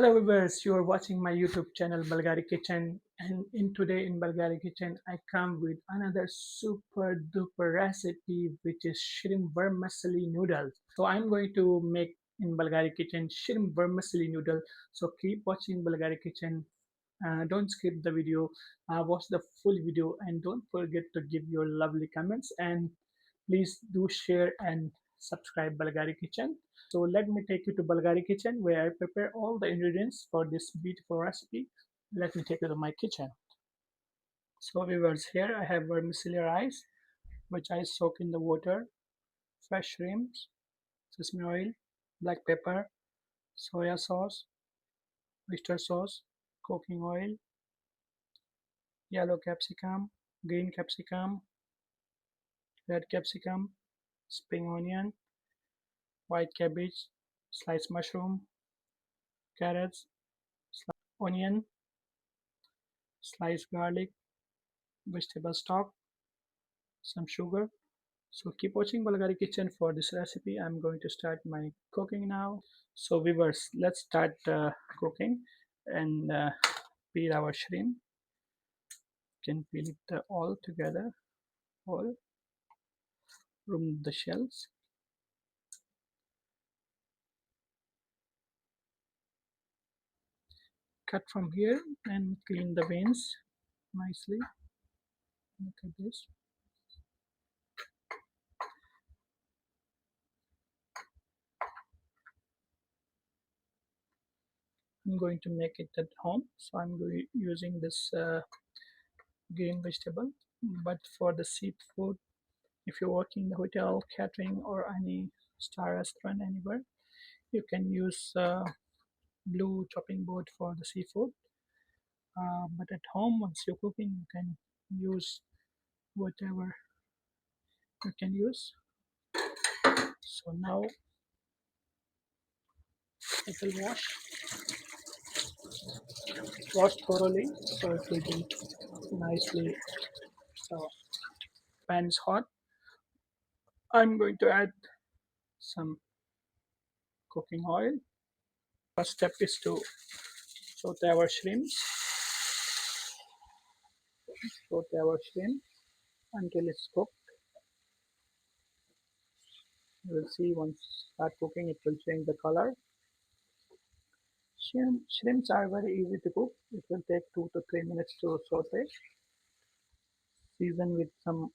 Hello viewers, you are watching my YouTube channel Balghari Kitchen, and in today in Balghari Kitchen I come with another super duper recipe, which is shrimp vermicelli noodles. So I'm going to make in Balghari Kitchen shrimp vermicelli noodle. So keep watching Balghari Kitchen. Don't skip the video. Watch the full video and don't forget to give your lovely comments, and please do share and subscribe Balghari Kitchen. So let me take you to Balghari Kitchen, where I prepare all the ingredients for this beautiful recipe. Let me take you to my kitchen. So viewers, here I have vermicelli rice, which I soak in the water, fresh shrimps, sesame oil, black pepper, soya sauce, oyster sauce, cooking oil, yellow capsicum, green capsicum, red capsicum, spring onion, white cabbage, sliced mushroom, carrots, onion, sliced garlic, vegetable stock, some sugar. So keep watching Balghari Kitchen for this recipe. I'm going to start my cooking now. So viewers, let's start cooking and peel our shrimp. Can peel it all together, all remove the shells. Cut from here and clean the veins nicely. Look at this. I'm going to make it at home, so I'm using this green vegetable. But for the seafood, if you're working in the hotel, catering, or any star restaurant anywhere, you can use blue chopping board for the seafood. But at home, once you're cooking, you can use whatever you can use. So now it will wash thoroughly, so it will be nicely. So pan is hot. I'm going to add some cooking oil. First step is to saute our shrimps. Saute our shrimp until it's cooked. You will see once start cooking, it will change the color. Shrimps are very easy to cook. It will take 2 to 3 minutes to saute. Season with some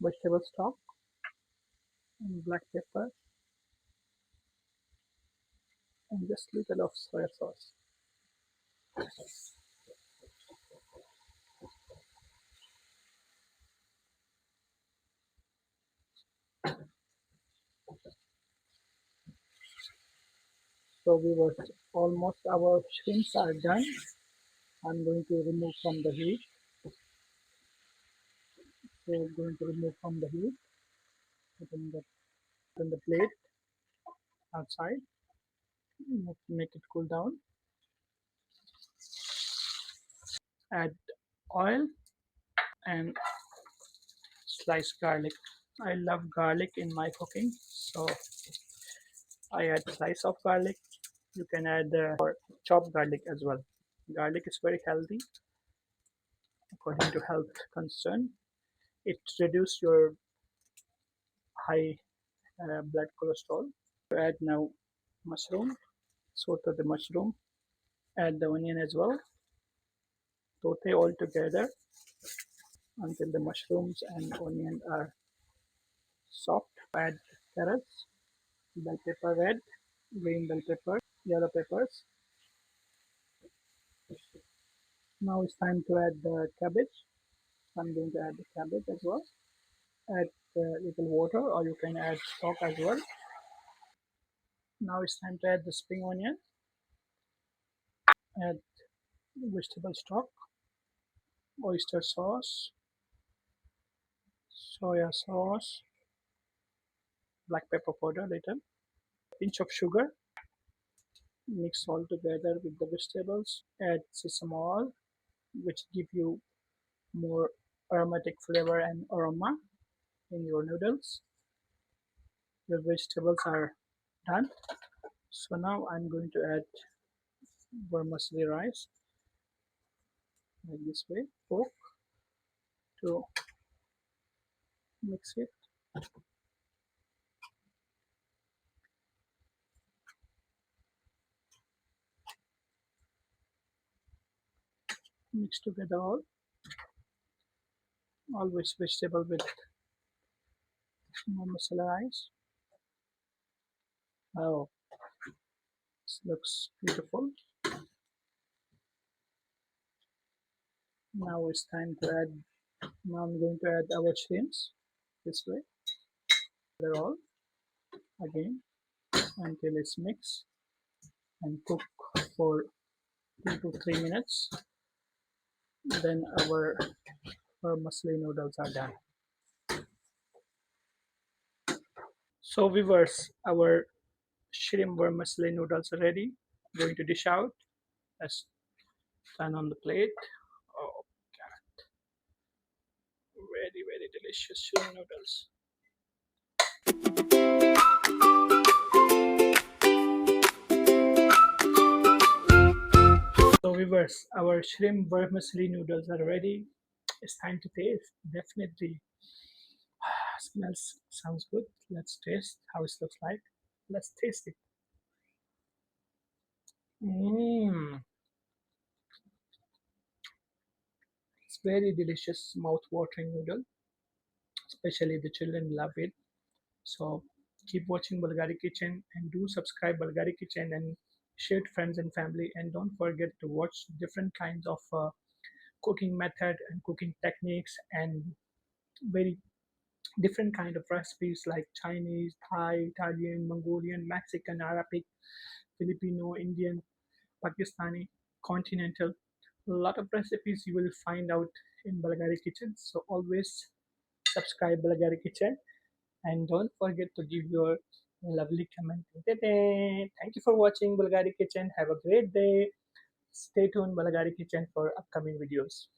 vegetable stock and black pepper and just little of soya sauce. So we were almost our shrimps are done. I'm going to remove from the heat. So we're going to remove from the heat. Put in the plate outside. Make it cool down. Add oil and sliced garlic. I love garlic in my cooking, so I add slice of garlic. You can add or chopped garlic as well. Garlic is very healthy according to health concern. It reduces your high blood cholesterol. Add now mushroom. Saute the mushroom. Add the onion as well. Saute all together until the mushrooms and onion are soft. Add carrots, bell pepper red, green bell pepper, yellow peppers. Now it's time to add the cabbage. I'm going to add the cabbage as well. Add a little water, or you can add stock as well. Now it's time to add the spring onion. Add vegetable stock, oyster sauce, soya sauce, black pepper powder little, pinch of sugar. Mix all together with the vegetables. Add sesame oil, which give you more aromatic flavor and aroma in your noodles. Your vegetables are done. So now I'm going to add vermicelli rice like this way. Pork to mix it, mix together always vegetable with masala rice. Oh, this looks beautiful. Now it's time to add. Now I'm going to add our shrimps this way. They're all again until it's mixed and cook for 2 to 3 minutes. Then our vermicelli noodles are done. So viewers, our shrimp vermicelli noodles are ready. Going to dish out. Let's turn on the plate. Oh, very delicious shrimp noodles. So viewers, our shrimp vermicelli noodles are ready. It's time to taste. Definitely smells sounds good. Let's taste how it looks like. Let's taste it. Mmm, it's very delicious, mouth-watering noodle. Especially the children love it. So keep watching Balghari Kitchen and do subscribe Balghari Kitchen and share to friends and family. And don't forget to watch different kinds of cooking method and cooking techniques and very different kind of recipes like Chinese, Thai, Italian, Mongolian, Mexican, Arabic, Filipino, Indian, Pakistani, continental. A lot of recipes you will find out in Balghari Kitchen. So always subscribe Balghari Kitchen and don't forget to give your lovely comment. Thank you for watching Balghari Kitchen. Have a great day. Stay tuned Balghari Kitchen for upcoming videos.